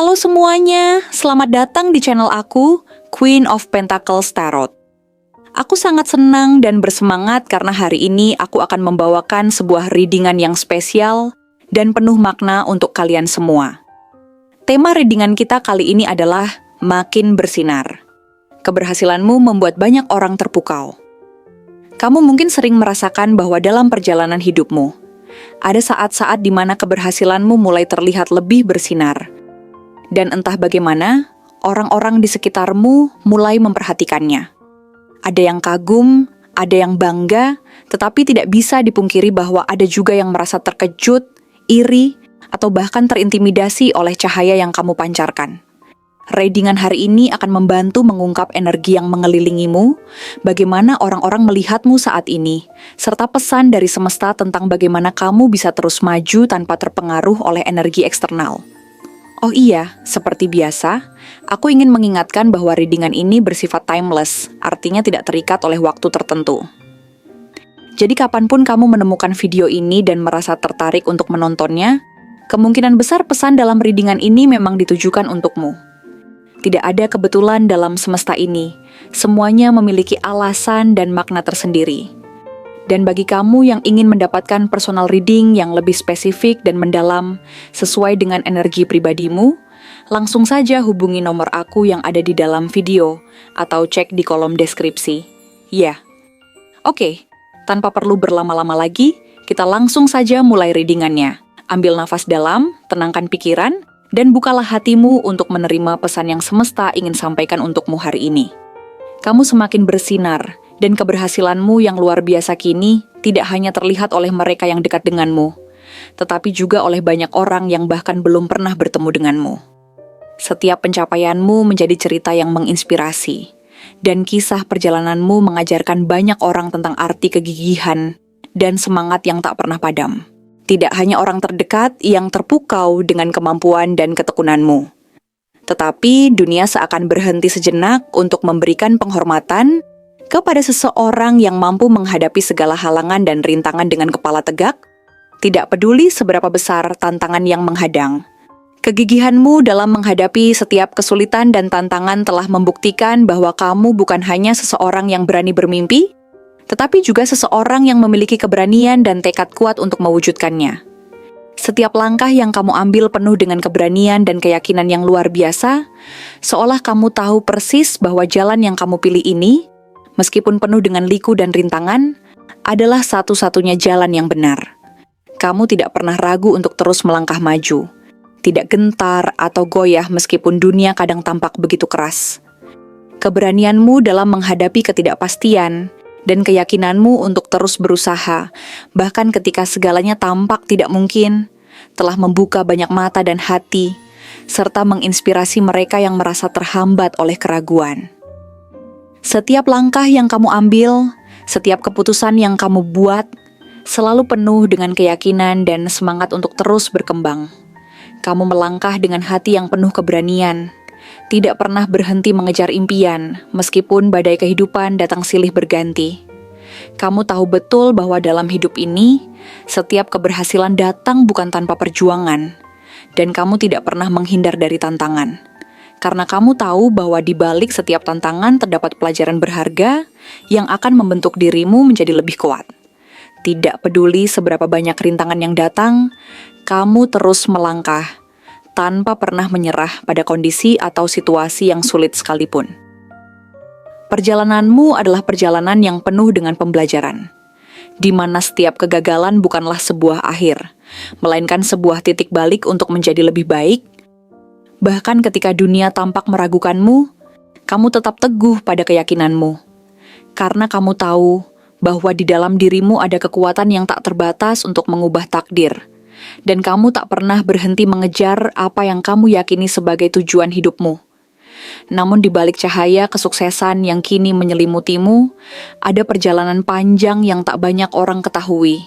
Halo semuanya, selamat datang di channel aku, Queen of Pentacles Tarot. Aku sangat senang dan bersemangat karena hari ini aku akan membawakan sebuah readingan yang spesial dan penuh makna untuk kalian semua. Tema readingan kita kali ini adalah makin bersinar. Keberhasilanmu membuat banyak orang terpukau. Kamu mungkin sering merasakan bahwa dalam perjalanan hidupmu, ada saat-saat di mana keberhasilanmu mulai terlihat lebih bersinar. Dan entah bagaimana, orang-orang di sekitarmu mulai memperhatikannya. Ada yang kagum, ada yang bangga, tetapi tidak bisa dipungkiri bahwa ada juga yang merasa terkejut, iri, atau bahkan terintimidasi oleh cahaya yang kamu pancarkan. Readingan hari ini akan membantu mengungkap energi yang mengelilingimu, bagaimana orang-orang melihatmu saat ini, serta pesan dari semesta tentang bagaimana kamu bisa terus maju tanpa terpengaruh oleh energi eksternal. Oh iya, seperti biasa, aku ingin mengingatkan bahwa readingan ini bersifat timeless, artinya tidak terikat oleh waktu tertentu. Jadi kapanpun kamu menemukan video ini dan merasa tertarik untuk menontonnya, kemungkinan besar pesan dalam readingan ini memang ditujukan untukmu. Tidak ada kebetulan dalam semesta ini, semuanya memiliki alasan dan makna tersendiri. Dan bagi kamu yang ingin mendapatkan personal reading yang lebih spesifik dan mendalam sesuai dengan energi pribadimu, langsung saja hubungi nomor aku yang ada di dalam video atau cek di kolom deskripsi. Ya. Oke, tanpa perlu berlama-lama lagi, kita langsung saja mulai readingannya. Ambil nafas dalam, tenangkan pikiran, dan bukalah hatimu untuk menerima pesan yang semesta ingin sampaikan untukmu hari ini. Kamu semakin bersinar, dan keberhasilanmu yang luar biasa kini tidak hanya terlihat oleh mereka yang dekat denganmu, tetapi juga oleh banyak orang yang bahkan belum pernah bertemu denganmu. Setiap pencapaianmu menjadi cerita yang menginspirasi, dan kisah perjalananmu mengajarkan banyak orang tentang arti kegigihan dan semangat yang tak pernah padam. Tidak hanya orang terdekat yang terpukau dengan kemampuan dan ketekunanmu, tetapi dunia seakan berhenti sejenak untuk memberikan penghormatan kepada seseorang yang mampu menghadapi segala halangan dan rintangan dengan kepala tegak, tidak peduli seberapa besar tantangan yang menghadang. Kegigihanmu dalam menghadapi setiap kesulitan dan tantangan telah membuktikan bahwa kamu bukan hanya seseorang yang berani bermimpi, tetapi juga seseorang yang memiliki keberanian dan tekad kuat untuk mewujudkannya. Setiap langkah yang kamu ambil penuh dengan keberanian dan keyakinan yang luar biasa, seolah kamu tahu persis bahwa jalan yang kamu pilih ini, meskipun penuh dengan liku dan rintangan, adalah satu-satunya jalan yang benar. Kamu tidak pernah ragu untuk terus melangkah maju, tidak gentar atau goyah meskipun dunia kadang tampak begitu keras. Keberanianmu dalam menghadapi ketidakpastian dan keyakinanmu untuk terus berusaha, bahkan ketika segalanya tampak tidak mungkin, telah membuka banyak mata dan hati, serta menginspirasi mereka yang merasa terhambat oleh keraguan. Setiap langkah yang kamu ambil, setiap keputusan yang kamu buat, selalu penuh dengan keyakinan dan semangat untuk terus berkembang. Kamu melangkah dengan hati yang penuh keberanian, tidak pernah berhenti mengejar impian, meskipun badai kehidupan datang silih berganti. Kamu tahu betul bahwa dalam hidup ini, setiap keberhasilan datang bukan tanpa perjuangan, dan kamu tidak pernah menghindar dari tantangan. Karena kamu tahu bahwa di balik setiap tantangan terdapat pelajaran berharga yang akan membentuk dirimu menjadi lebih kuat. Tidak peduli seberapa banyak rintangan yang datang, kamu terus melangkah, tanpa pernah menyerah pada kondisi atau situasi yang sulit sekalipun. Perjalananmu adalah perjalanan yang penuh dengan pembelajaran, di mana setiap kegagalan bukanlah sebuah akhir, melainkan sebuah titik balik untuk menjadi lebih baik. Bahkan ketika dunia tampak meragukanmu, kamu tetap teguh pada keyakinanmu. Karena kamu tahu bahwa di dalam dirimu ada kekuatan yang tak terbatas untuk mengubah takdir. Dan kamu tak pernah berhenti mengejar apa yang kamu yakini sebagai tujuan hidupmu. Namun di balik cahaya kesuksesan yang kini menyelimutimu, ada perjalanan panjang yang tak banyak orang ketahui.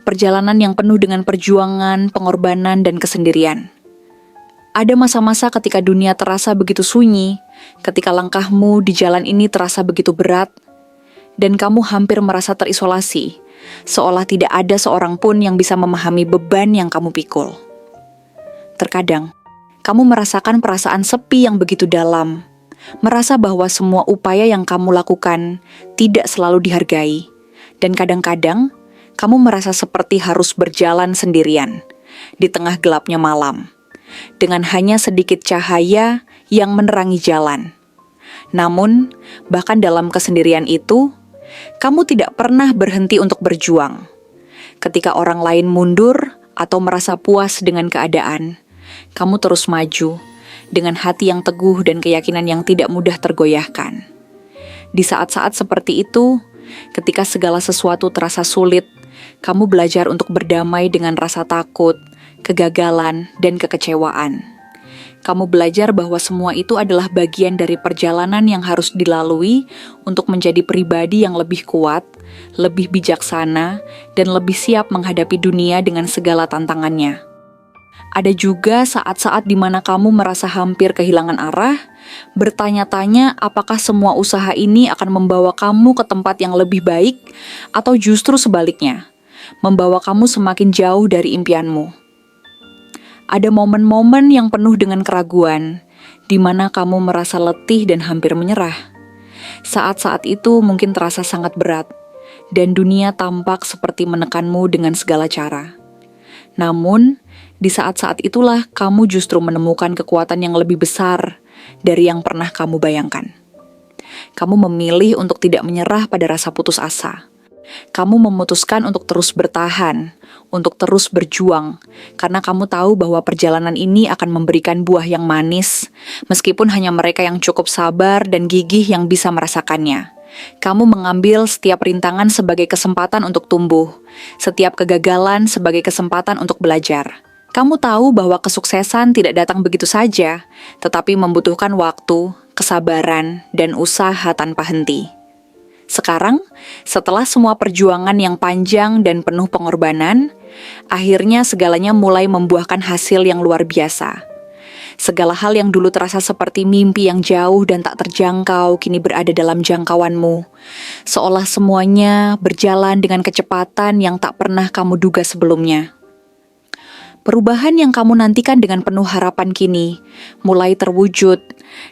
Perjalanan yang penuh dengan perjuangan, pengorbanan, dan kesendirian. Ada masa-masa ketika dunia terasa begitu sunyi, ketika langkahmu di jalan ini terasa begitu berat, dan kamu hampir merasa terisolasi, seolah tidak ada seorang pun yang bisa memahami beban yang kamu pikul. Terkadang, Kamu merasakan perasaan sepi yang begitu dalam, merasa bahwa semua upaya yang kamu lakukan tidak selalu dihargai, dan kadang-kadang kamu merasa seperti harus berjalan sendirian di tengah gelapnya malam, dengan hanya sedikit cahaya yang menerangi jalan. Namun, bahkan dalam kesendirian itu, kamu tidak pernah berhenti untuk berjuang. Ketika orang lain mundur atau merasa puas dengan keadaan, kamu terus maju dengan hati yang teguh dan keyakinan yang tidak mudah tergoyahkan. Di saat-saat seperti itu, ketika segala sesuatu terasa sulit, kamu belajar untuk berdamai dengan rasa takut, kegagalan, dan kekecewaan. Kamu belajar bahwa semua itu adalah bagian dari perjalanan yang harus dilalui untuk menjadi pribadi yang lebih kuat, lebih bijaksana, dan lebih siap menghadapi dunia dengan segala tantangannya. Ada juga saat-saat di mana kamu merasa hampir kehilangan arah, bertanya-tanya apakah semua usaha ini akan membawa kamu ke tempat yang lebih baik, atau justru sebaliknya, membawa kamu semakin jauh dari impianmu. Ada momen-momen yang penuh dengan keraguan, di mana kamu merasa letih dan hampir menyerah. Saat-saat itu mungkin terasa sangat berat, dan dunia tampak seperti menekanmu dengan segala cara. Namun, di saat-saat itulah kamu justru menemukan kekuatan yang lebih besar dari yang pernah kamu bayangkan. Kamu memilih untuk tidak menyerah pada rasa putus asa. Kamu memutuskan untuk terus bertahan, untuk terus berjuang, karena kamu tahu bahwa perjalanan ini akan memberikan buah yang manis, meskipun hanya mereka yang cukup sabar dan gigih yang bisa merasakannya. Kamu mengambil setiap rintangan sebagai kesempatan untuk tumbuh, setiap kegagalan sebagai kesempatan untuk belajar. Kamu tahu bahwa kesuksesan tidak datang begitu saja, tetapi membutuhkan waktu, kesabaran, dan usaha tanpa henti. Sekarang, setelah semua perjuangan yang panjang dan penuh pengorbanan, akhirnya segalanya mulai membuahkan hasil yang luar biasa. Segala hal yang dulu terasa seperti mimpi yang jauh dan tak terjangkau kini berada dalam jangkauanmu. Seolah semuanya berjalan dengan kecepatan yang tak pernah kamu duga sebelumnya. Perubahan yang kamu nantikan dengan penuh harapan kini mulai terwujud,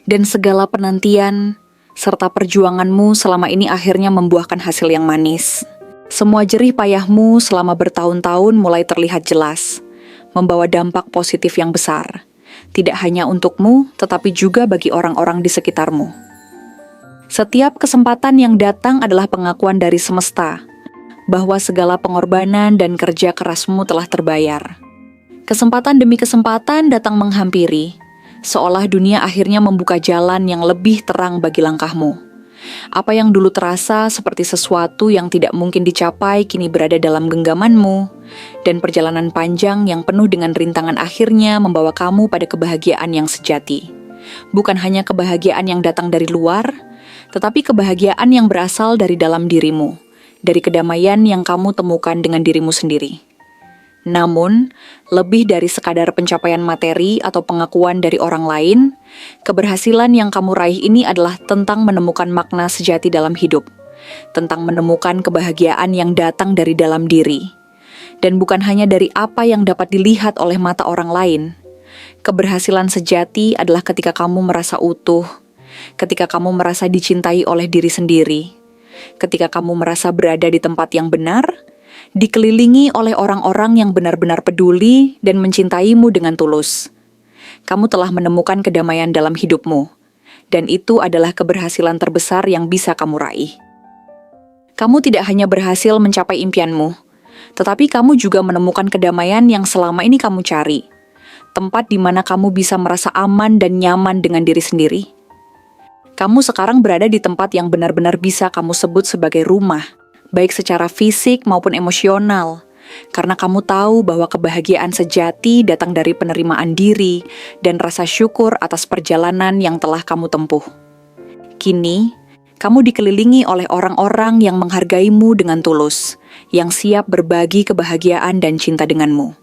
dan segala penantian serta perjuanganmu selama ini akhirnya membuahkan hasil yang manis. Semua jerih payahmu selama bertahun-tahun mulai terlihat jelas, membawa dampak positif yang besar, tidak hanya untukmu, tetapi juga bagi orang-orang di sekitarmu. Setiap kesempatan yang datang adalah pengakuan dari semesta, bahwa segala pengorbanan dan kerja kerasmu telah terbayar. Kesempatan demi kesempatan datang menghampiri, seolah dunia akhirnya membuka jalan yang lebih terang bagi langkahmu. Apa yang dulu terasa seperti sesuatu yang tidak mungkin dicapai kini berada dalam genggamanmu, dan perjalanan panjang yang penuh dengan rintangan akhirnya membawa kamu pada kebahagiaan yang sejati. Bukan hanya kebahagiaan yang datang dari luar, tetapi kebahagiaan yang berasal dari dalam dirimu, dari kedamaian yang kamu temukan dengan dirimu sendiri. Namun, lebih dari sekadar pencapaian materi atau pengakuan dari orang lain, keberhasilan yang kamu raih ini adalah tentang menemukan makna sejati dalam hidup, tentang menemukan kebahagiaan yang datang dari dalam diri, dan bukan hanya dari apa yang dapat dilihat oleh mata orang lain. Keberhasilan sejati adalah ketika kamu merasa utuh, ketika kamu merasa dicintai oleh diri sendiri, ketika kamu merasa berada di tempat yang benar, dikelilingi oleh orang-orang yang benar-benar peduli dan mencintaimu dengan tulus. Kamu telah menemukan kedamaian dalam hidupmu, dan itu adalah keberhasilan terbesar yang bisa kamu raih. Kamu tidak hanya berhasil mencapai impianmu, tetapi kamu juga menemukan kedamaian yang selama ini kamu cari, tempat di mana kamu bisa merasa aman dan nyaman dengan diri sendiri. Kamu sekarang berada di tempat yang benar-benar bisa kamu sebut sebagai rumah, baik secara fisik maupun emosional, karena kamu tahu bahwa kebahagiaan sejati datang dari penerimaan diri dan rasa syukur atas perjalanan yang telah kamu tempuh. Kini, kamu dikelilingi oleh orang-orang yang menghargaimu dengan tulus, yang siap berbagi kebahagiaan dan cinta denganmu.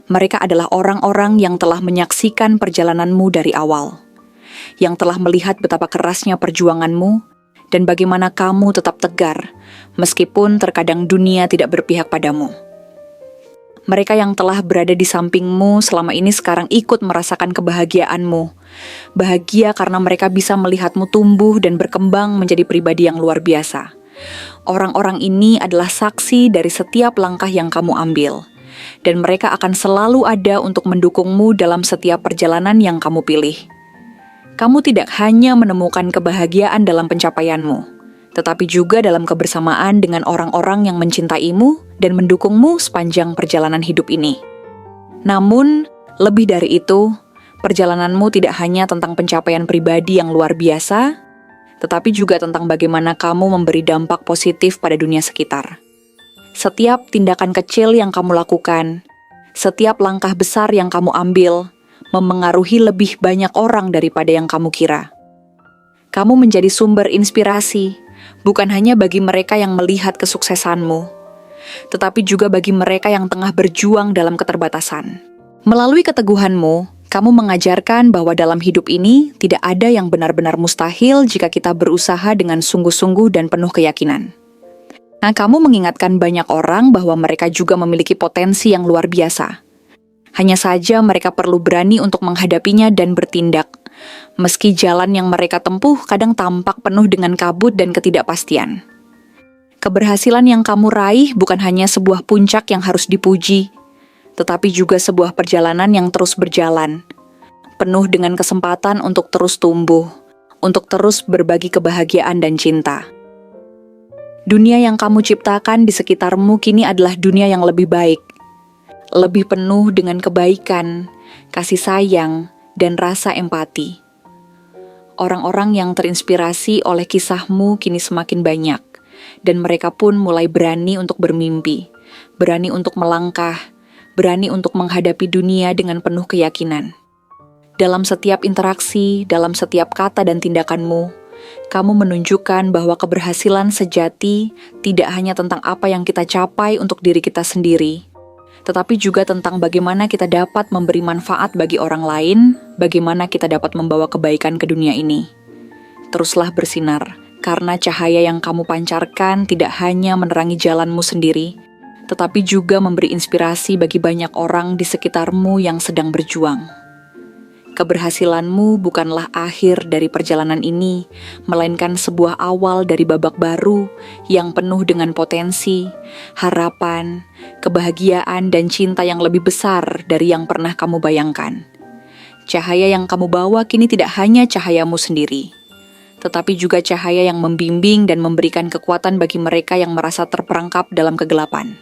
Mereka adalah orang-orang yang telah menyaksikan perjalananmu dari awal, yang telah melihat betapa kerasnya perjuanganmu, dan bagaimana kamu tetap tegar, meskipun terkadang dunia tidak berpihak padamu. Mereka yang telah berada di sampingmu selama ini sekarang ikut merasakan kebahagiaanmu. Bahagia karena mereka bisa melihatmu tumbuh dan berkembang menjadi pribadi yang luar biasa. Orang-orang ini adalah saksi dari setiap langkah yang kamu ambil. Dan mereka akan selalu ada untuk mendukungmu dalam setiap perjalanan yang kamu pilih. Kamu tidak hanya menemukan kebahagiaan dalam pencapaianmu, tetapi juga dalam kebersamaan dengan orang-orang yang mencintaimu dan mendukungmu sepanjang perjalanan hidup ini. Namun, lebih dari itu, perjalananmu tidak hanya tentang pencapaian pribadi yang luar biasa, tetapi juga tentang bagaimana kamu memberi dampak positif pada dunia sekitar. Setiap tindakan kecil yang kamu lakukan, setiap langkah besar yang kamu ambil, memengaruhi lebih banyak orang daripada yang kamu kira. Kamu menjadi sumber inspirasi, bukan hanya bagi mereka yang melihat kesuksesanmu, tetapi juga bagi mereka yang tengah berjuang dalam keterbatasan. Melalui keteguhanmu, kamu mengajarkan bahwa dalam hidup ini tidak ada yang benar-benar mustahil jika kita berusaha dengan sungguh-sungguh dan penuh keyakinan. Nah, kamu mengingatkan banyak orang bahwa mereka juga memiliki potensi yang luar biasa. Hanya saja mereka perlu berani untuk menghadapinya dan bertindak, meski jalan yang mereka tempuh kadang tampak penuh dengan kabut dan ketidakpastian. Keberhasilan yang kamu raih bukan hanya sebuah puncak yang harus dipuji, tetapi juga sebuah perjalanan yang terus berjalan, penuh dengan kesempatan untuk terus tumbuh, untuk terus berbagi kebahagiaan dan cinta. Dunia yang kamu ciptakan di sekitarmu kini adalah dunia yang lebih baik, lebih penuh dengan kebaikan, kasih sayang, dan rasa empati. Orang-orang yang terinspirasi oleh kisahmu kini semakin banyak, dan mereka pun mulai berani untuk bermimpi, berani untuk melangkah, berani untuk menghadapi dunia dengan penuh keyakinan. Dalam setiap interaksi, dalam setiap kata dan tindakanmu, kamu menunjukkan bahwa keberhasilan sejati tidak hanya tentang apa yang kita capai untuk diri kita sendiri, tetapi juga tentang bagaimana kita dapat memberi manfaat bagi orang lain, bagaimana kita dapat membawa kebaikan ke dunia ini. Teruslah bersinar, karena cahaya yang kamu pancarkan tidak hanya menerangi jalanmu sendiri, tetapi juga memberi inspirasi bagi banyak orang di sekitarmu yang sedang berjuang. Keberhasilanmu bukanlah akhir dari perjalanan ini, melainkan sebuah awal dari babak baru yang penuh dengan potensi, harapan, kebahagiaan, dan cinta yang lebih besar dari yang pernah kamu bayangkan. Cahaya yang kamu bawa kini tidak hanya cahayamu sendiri, tetapi juga cahaya yang membimbing dan memberikan kekuatan bagi mereka yang merasa terperangkap dalam kegelapan.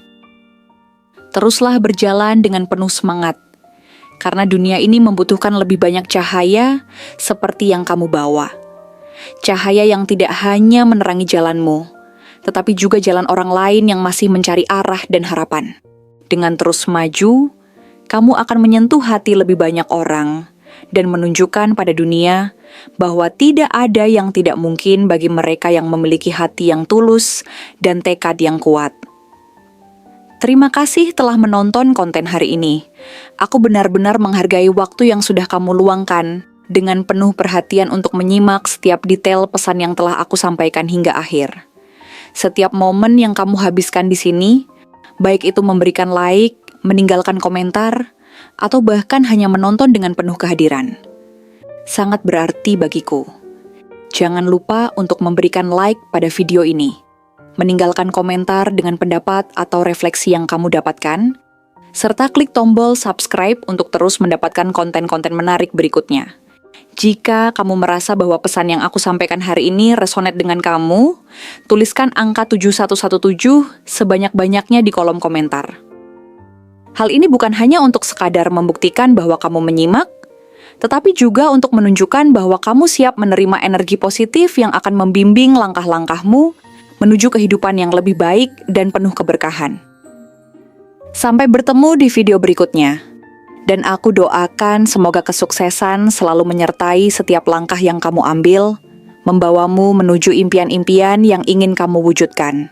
Teruslah berjalan dengan penuh semangat, karena dunia ini membutuhkan lebih banyak cahaya seperti yang kamu bawa. Cahaya yang tidak hanya menerangi jalanmu, tetapi juga jalan orang lain yang masih mencari arah dan harapan. Dengan terus maju, kamu akan menyentuh hati lebih banyak orang dan menunjukkan pada dunia bahwa tidak ada yang tidak mungkin bagi mereka yang memiliki hati yang tulus dan tekad yang kuat. Terima kasih telah menonton konten hari ini. Aku benar-benar menghargai waktu yang sudah kamu luangkan dengan penuh perhatian untuk menyimak setiap detail pesan yang telah aku sampaikan hingga akhir. Setiap momen yang kamu habiskan di sini, baik itu memberikan like, meninggalkan komentar, atau bahkan hanya menonton dengan penuh kehadiran, sangat berarti bagiku. Jangan lupa untuk memberikan like pada video ini, meninggalkan komentar dengan pendapat atau refleksi yang kamu dapatkan, serta klik tombol subscribe untuk terus mendapatkan konten-konten menarik berikutnya. Jika kamu merasa bahwa pesan yang aku sampaikan hari ini resonate dengan kamu, tuliskan angka 7117 sebanyak-banyaknya di kolom komentar. Hal ini bukan hanya untuk sekadar membuktikan bahwa kamu menyimak, tetapi juga untuk menunjukkan bahwa kamu siap menerima energi positif yang akan membimbing langkah-langkahmu menuju kehidupan yang lebih baik dan penuh keberkahan. Sampai bertemu di video berikutnya. Dan aku doakan semoga kesuksesan selalu menyertai setiap langkah yang kamu ambil, membawamu menuju impian-impian yang ingin kamu wujudkan.